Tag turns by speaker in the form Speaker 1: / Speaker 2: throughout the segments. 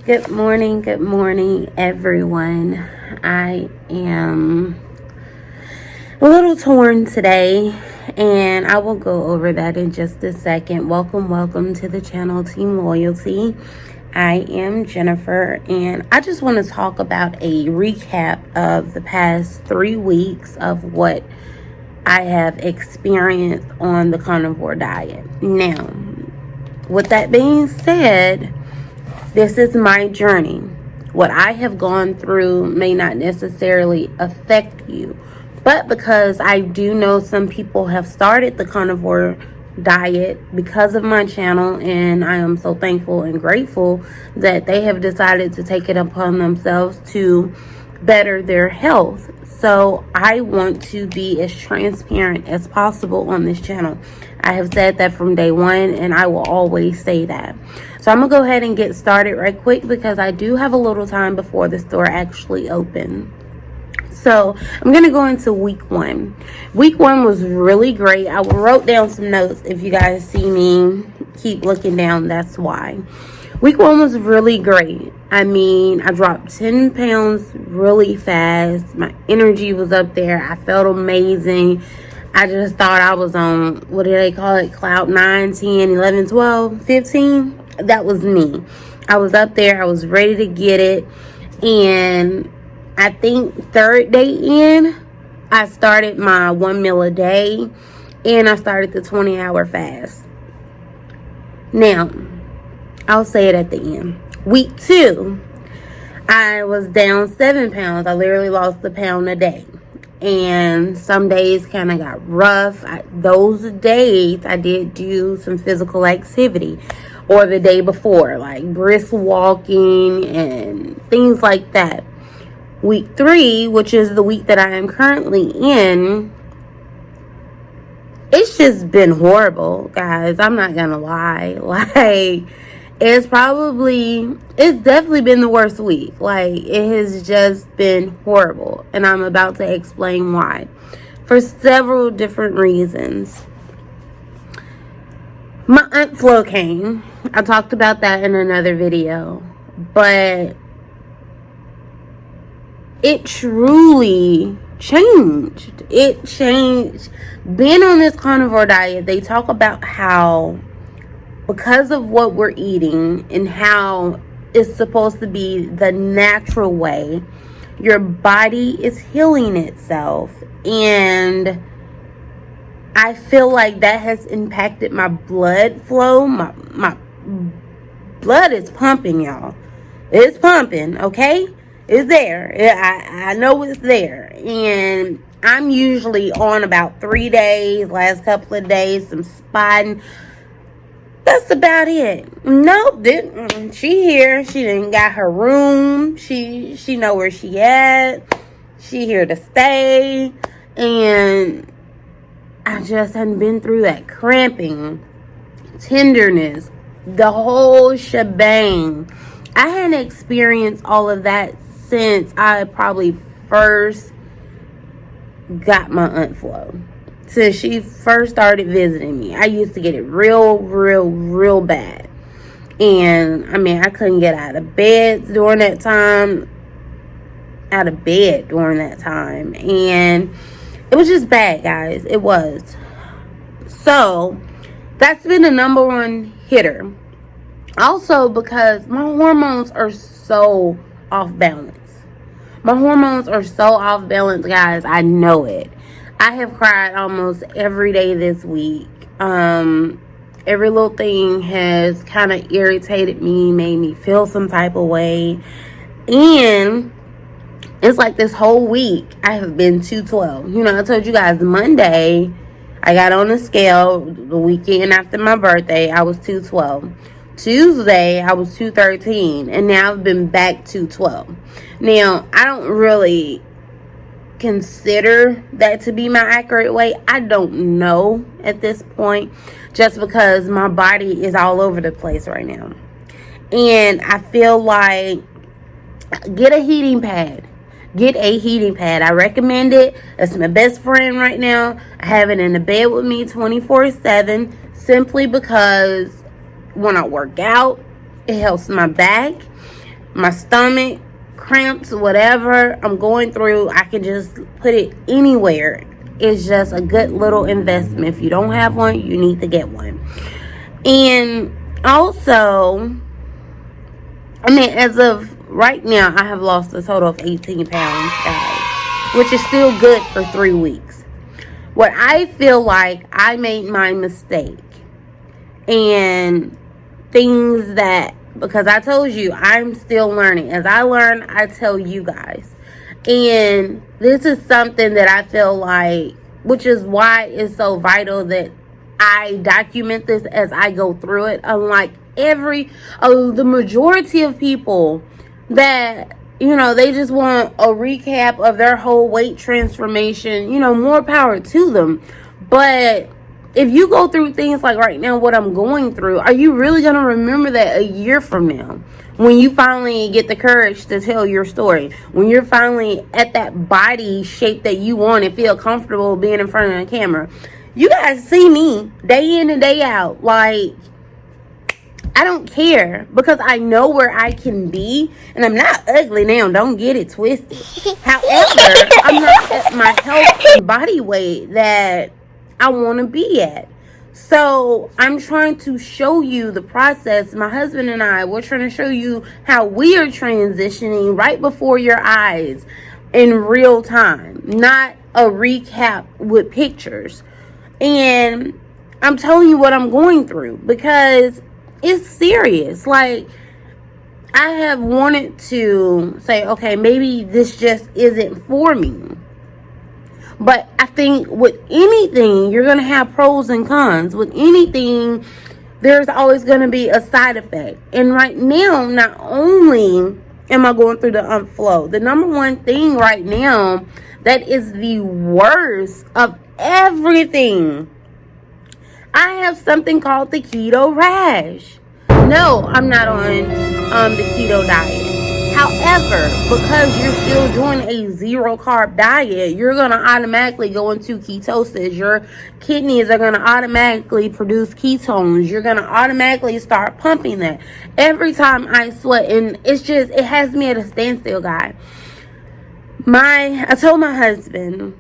Speaker 1: Good morning, everyone. I am a little torn today, and I will go over that in just a second. Welcome to the channel, Team Loyalty. I am Jennifer, and I just want to talk about a recap of the past 3 weeks of what I have experienced on the Carnivore Diet. Now, with that being said, this is my journey. What I have gone through may not necessarily affect you, but because I do know some people have started the Carnivore Diet because of my channel, and I am so thankful and grateful that they have decided to take it upon themselves to better their health. So I want to be as transparent as possible on this channel. I have said that from day one, and I will always say that. So I'm going to go ahead and get started right quick because I do have a little time before the store actually opens. So I'm going to go into week 1. Week 1 was really great. I wrote down some notes. If you guys see me keep looking down, that's why. Week 1 was really great. I mean, I dropped 10 pounds really fast. My energy was up there. I felt amazing. I just thought I was on, what do they call it? Cloud 9, 10, 11, 12, 15. That was me. I was up there. I was ready to get it. And I think 3rd day in, I started my 1 meal a day. And I started the 20-hour fast. Now, I'll say it at the end. Week 2, I was down 7 pounds. I literally lost a pound a day. And some days kind of got rough. Those days, I did do some physical activity. Or the day before, like brisk walking and things like that. Week 3, which is the week that I am currently in, it's just been horrible, guys. I'm not gonna lie. Like, it's definitely been the worst week. Like, it has just been horrible. And I'm about to explain why. For several different reasons. My aunt Flo came. I talked about that in another video. But it truly changed. It changed. Being on this carnivore diet, they talk about how because of what we're eating and how it's supposed to be the natural way, your body is healing itself. And I feel like that has impacted my blood flow. My blood is pumping, y'all. It's pumping, okay? It's there. I know it's there. And I'm usually on about 3 days, last couple of days, some spotting. That's about it. Nope, she here. She didn't got her room. She know where she at. She here to stay. And I just hadn't been through that cramping, tenderness, the whole shebang. I hadn't experienced all of that since I probably first got my Aunt Flo. Since she first started visiting me. I used to get it real bad. And, I mean, I couldn't get out of bed during that time. And it was just bad, guys. It was. So, that's been the number one hitter. Also, because my hormones are so off balance. Guys. I know it. I have cried almost every day this week. Every little thing has kind of irritated me, made me feel some type of way. And it's like this whole week, I have been 212. You know, I told you guys Monday, I got on the scale the weekend after my birthday. I was 212. Tuesday, I was 213. And now I've been back 212. Now, I don't really consider that to be my accurate weight. I don't know at this point, just because my body is all over the place right now. And I feel like get a heating pad. I recommend it. It's my best friend right now. I have it in the bed with me 24/7, simply because when I work out, it helps my back. my stomach, cramps, whatever I'm going through, I can just put it anywhere. It's just a good little investment. If you don't have one, you need to get one. And also, I mean, as of right now, I have lost a total of 18 pounds, guys, which is still good for 3 weeks. What I feel like I made my mistake, and things that, because I told you, I'm still learning. As I learn, I tell you guys. And this is something that I feel like, which is why it's so vital that I document this as I go through it. Unlike the majority of people that, they just want a recap of their whole weight transformation, more power to them. But if you go through things like right now, what I'm going through, are you really going to remember that a year from now? When you finally get the courage to tell your story, when you're finally at that body shape that you want and feel comfortable being in front of the camera. You guys see me day in and day out. Like, I don't care, because I know where I can be, and I'm not ugly now. Don't get it twisted. However, I'm not at my health and body weight that I want to be at. So I'm trying to show you the process. My husband and I, we're trying to show you how we are transitioning right before your eyes in real time, not a recap with pictures. And I'm telling you what I'm going through, because it's serious. Like, I have wanted to say, okay, maybe this just isn't for me. But I think with anything, you're going to have pros and cons. With anything, there's always going to be a side effect. And right now, not only am I going through the flow, the number one thing right now that is the worst of everything, I have something called the keto rash. No, I'm not on the keto diet. However, because you're still doing a zero carb diet, you're going to automatically go into ketosis. Your kidneys are going to automatically produce ketones. You're going to automatically start pumping that. Every time I sweat, and it has me at a standstill, guy. I told my husband,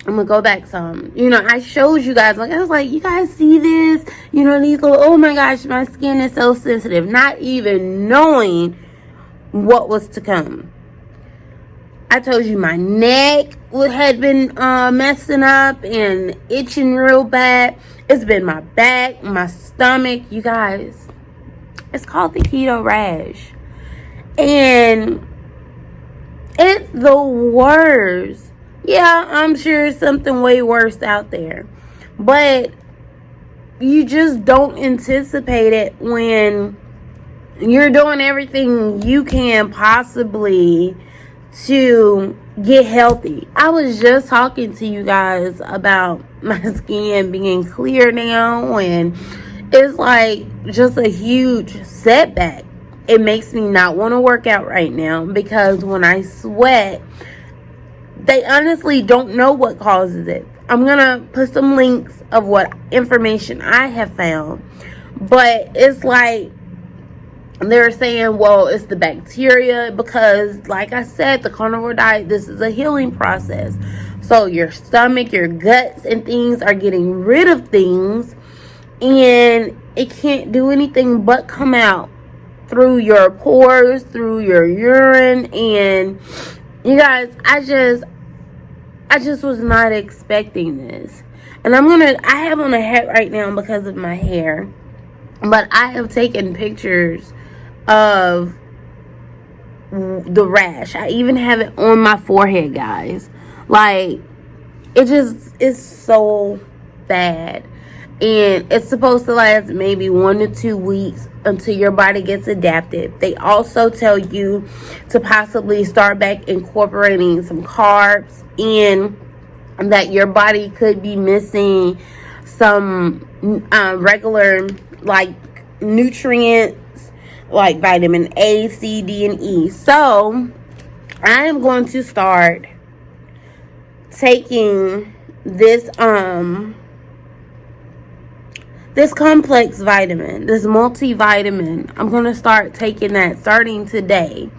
Speaker 1: I'm gonna go back some. I showed you guys, I was like, you guys see this? These little, oh my gosh, my skin is so sensitive. Not even knowing what was to come. I told you my neck had been messing up and itching real bad. It's been my back, my stomach. You guys, it's called the keto rash. And it's the worst. Yeah, I'm sure it's something way worse out there. But you just don't anticipate it when you're doing everything you can possibly to get healthy. I was just talking to you guys about my skin being clear now, and it's like just a huge setback. It makes me not want to work out right now, because when I sweat, they honestly don't know what causes it. I'm going to put some links of what information I have found. But it's like they're saying, well, it's the bacteria, because like I said, the carnivore diet, this is a healing process. So your stomach, your guts and things are getting rid of things, and it can't do anything but come out through your pores, through your urine. And you guys, I just was not expecting this. And I have on a hat right now because of my hair, but I have taken pictures of the rash. I even have it on my forehead, guys. Like, it's so bad. And it's supposed to last maybe 1 to 2 weeks until your body gets adapted. They also tell you to possibly start back incorporating some carbs in, that your body could be missing some regular like nutrients like vitamin A, C, D, and E. So I am going to start taking this this complex vitamin, this multivitamin. I'm going to start taking that starting today.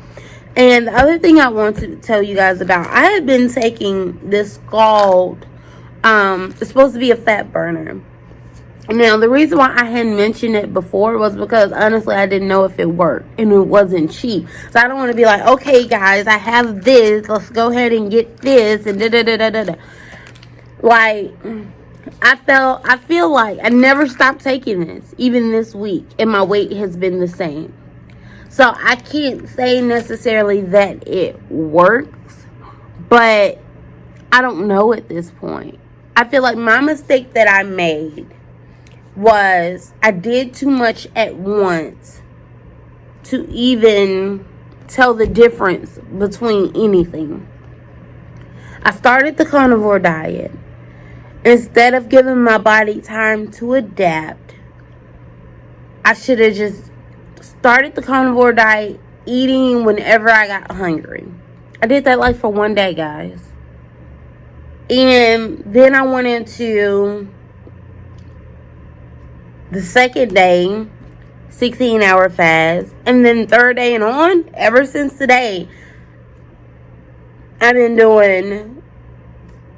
Speaker 1: And the other thing I want to tell you guys about, I have been taking this called, it's supposed to be a fat burner. Now, the reason why I hadn't mentioned it before was because, honestly, I didn't know if it worked. And it wasn't cheap. So, I don't want to be like, okay, guys, I have this. Let's go ahead and get this. And da-da-da-da-da-da. Like, I feel like I never stopped taking this, even this week. And my weight has been the same. So, I can't say necessarily that it works. But I don't know at this point. I feel like my mistake that I made was I did too much at once to even tell the difference between anything. I started the carnivore diet. Instead of giving my body time to adapt, I should have just started the carnivore diet, eating whenever I got hungry. I did that like for one day, guys. And then I went into the second day, 16-hour fast. And then third day and on, ever since today, I've been doing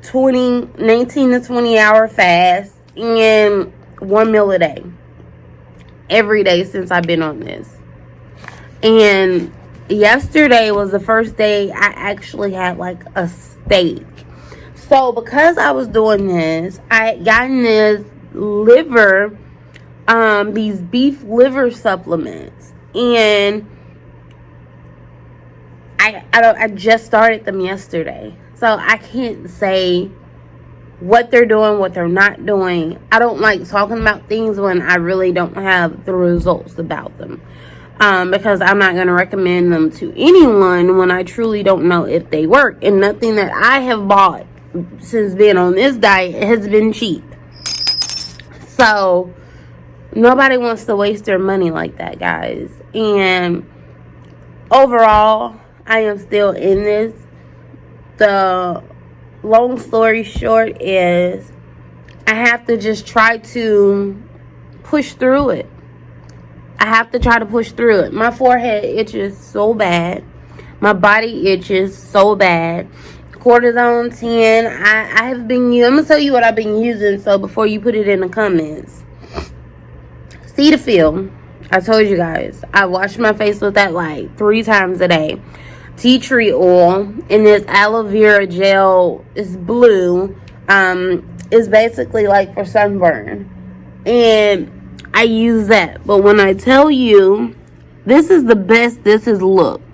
Speaker 1: 19 to 20-hour fast and 1 meal a day. Every day since I've been on this. And yesterday was the first day I actually had like a steak. So because I was doing this, I had gotten this liver, these beef liver supplements, and I just started them yesterday. So I can't say what they're doing, what they're not doing. I don't like talking about things when I really don't have the results about them. Because I'm not going to recommend them to anyone when I truly don't know if they work. And nothing that I have bought since being on this diet has been cheap. So nobody wants to waste their money like that, guys. And overall, I am still in this. The long story short is I have to just try to push through it. I have to try to push through it. My forehead itches so bad. My body itches so bad. Cortisone 10. I have been using. I'm going to tell you what I've been using. So before you put it in the comments. Cetaphil. I told you guys. I wash my face with that like 3 times a day. Tea tree oil. And this aloe vera gel is blue. It's basically like for sunburn. And I use that. But when I tell you, this is the best this has looked.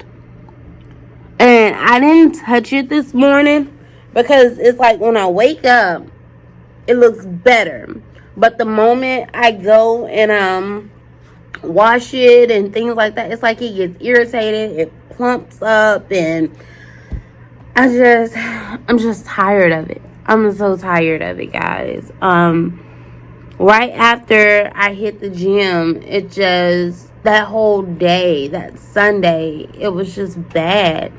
Speaker 1: And I didn't touch it this morning because it's like when I wake up, it looks better. But the moment I go and wash it and things like that, it's like it gets irritated. It plumps up, and I'm just tired of it. I'm so tired of it, guys. Right after I hit the gym, it just, that whole day, that Sunday, it was just bad.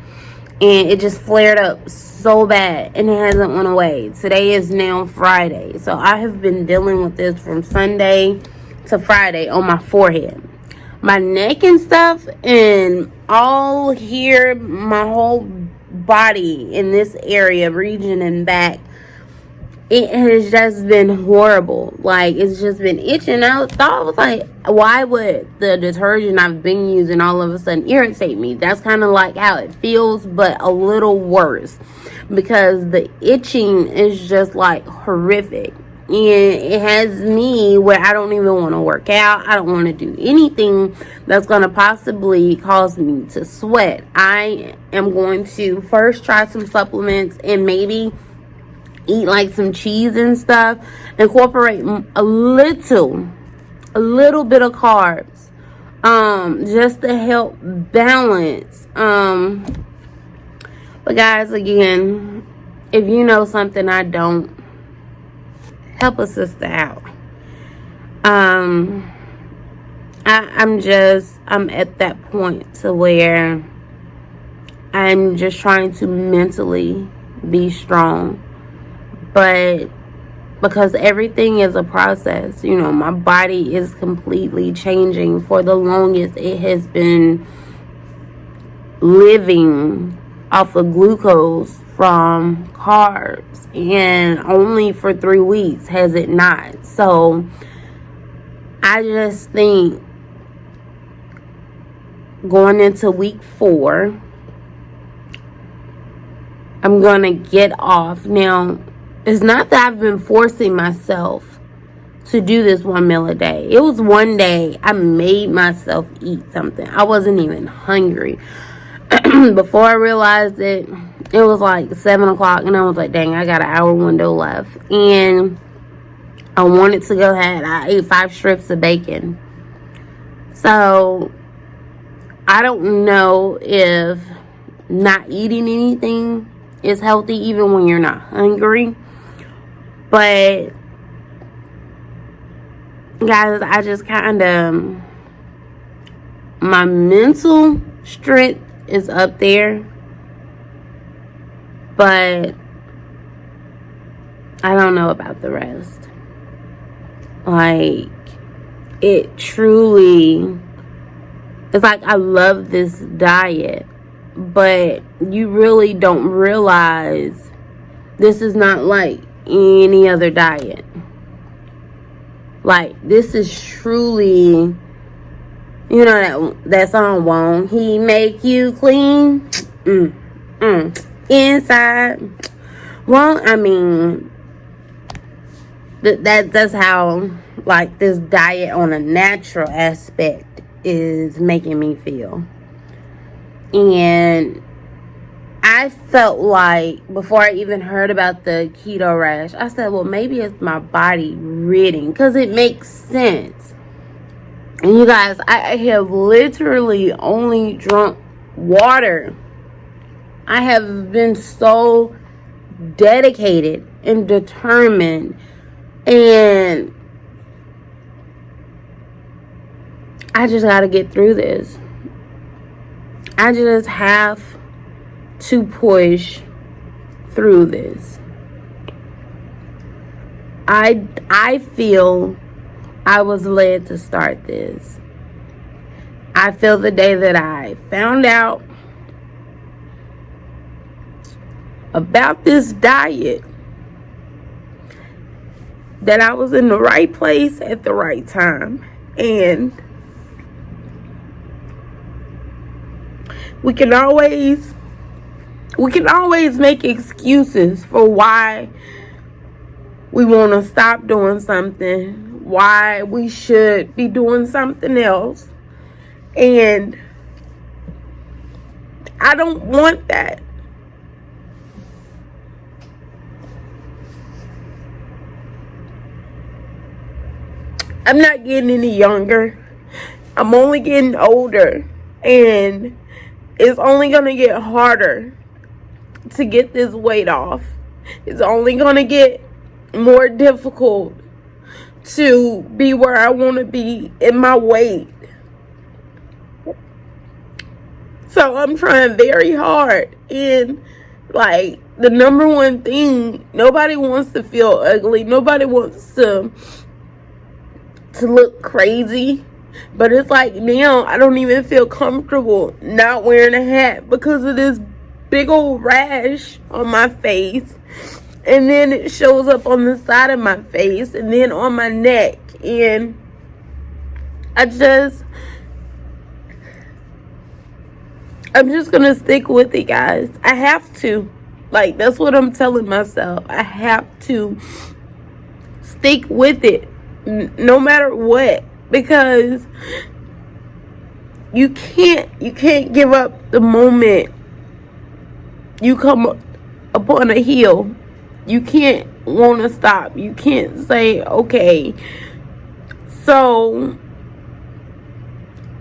Speaker 1: And it just flared up so bad, and it hasn't went away. Today is now Friday. So I have been dealing with this from Sunday to Friday on my forehead. My neck and stuff, and all here, my whole body in this area, region and back, it has just been horrible. Like, it's just been itching. I was like, why would the detergent I've been using all of a sudden irritate me? That's kind of like how it feels, but a little worse. Because the itching is just like horrific. And it has me where I don't even want to work out. I don't want to do anything that's going to possibly cause me to sweat. I am going to first try some supplements and maybe eat like some cheese and stuff. Incorporate a little bit of carbs. Just to help balance. But guys, again, if you know something I don't, help a sister out. I'm at that point to where I'm just trying to mentally be strong. But because everything is a process. You know, my body is completely changing. For the longest, it has been living off of glucose from carbs, and only for 3 weeks has it not. So I just think going into week 4, I'm gonna get off. Now, it's not that I've been forcing myself to do this 1 meal a day. It was one day I made myself eat something. I wasn't even hungry. Before I realized it was like 7 o'clock, and I was like, dang, I got an hour window left. And I wanted to go ahead. I ate 5 strips of bacon. So I don't know if not eating anything is healthy even when you're not hungry. But guys, I just kind of, my mental strength is up there, but I don't know about the rest. Like, it truly, it's like I love this diet, but you really don't realize this is not like any other diet. Like, this is truly, you know that song, won't he make you clean? Inside. Well, I mean, that's how, like, this diet on a natural aspect is making me feel. And I felt like, before I even heard about the keto rash, I said, well, maybe it's my body ridding, because it makes sense. And you guys, I have literally only drunk water. I have been so dedicated and determined, and I just got to get through this. I just have to push through this. I feel I was led to start this. I feel the day that I found out about this diet, that I was in the right place at the right time. And we can always make excuses for why we want to stop doing something, why we should be doing something else. And I don't want that. I'm not getting any younger. I'm only getting older. And it's only going to get harder to get this weight off. It's only going to get more difficult to be where I want to be in my weight. So I'm trying very hard. And like, the number one thing, nobody wants to feel ugly. Nobody wants to look crazy. But it's like, now I don't even feel comfortable not wearing a hat because of this big old rash on my face. And then it shows up on the side of my face and then on my neck. And I'm just gonna stick with it, guys. I have to. Like, that's what I'm telling myself. I have to stick with it, no matter what. Because you can't give up the moment you come upon a hill. You can't want to stop. You can't say, okay. So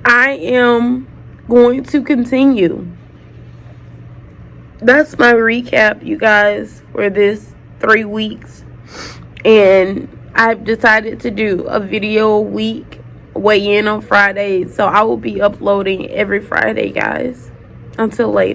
Speaker 1: I am going to continue. That's my recap, you guys, for this 3 weeks. And I've decided to do a video a week, weigh in on Fridays. So I will be uploading every Friday, guys. Until later.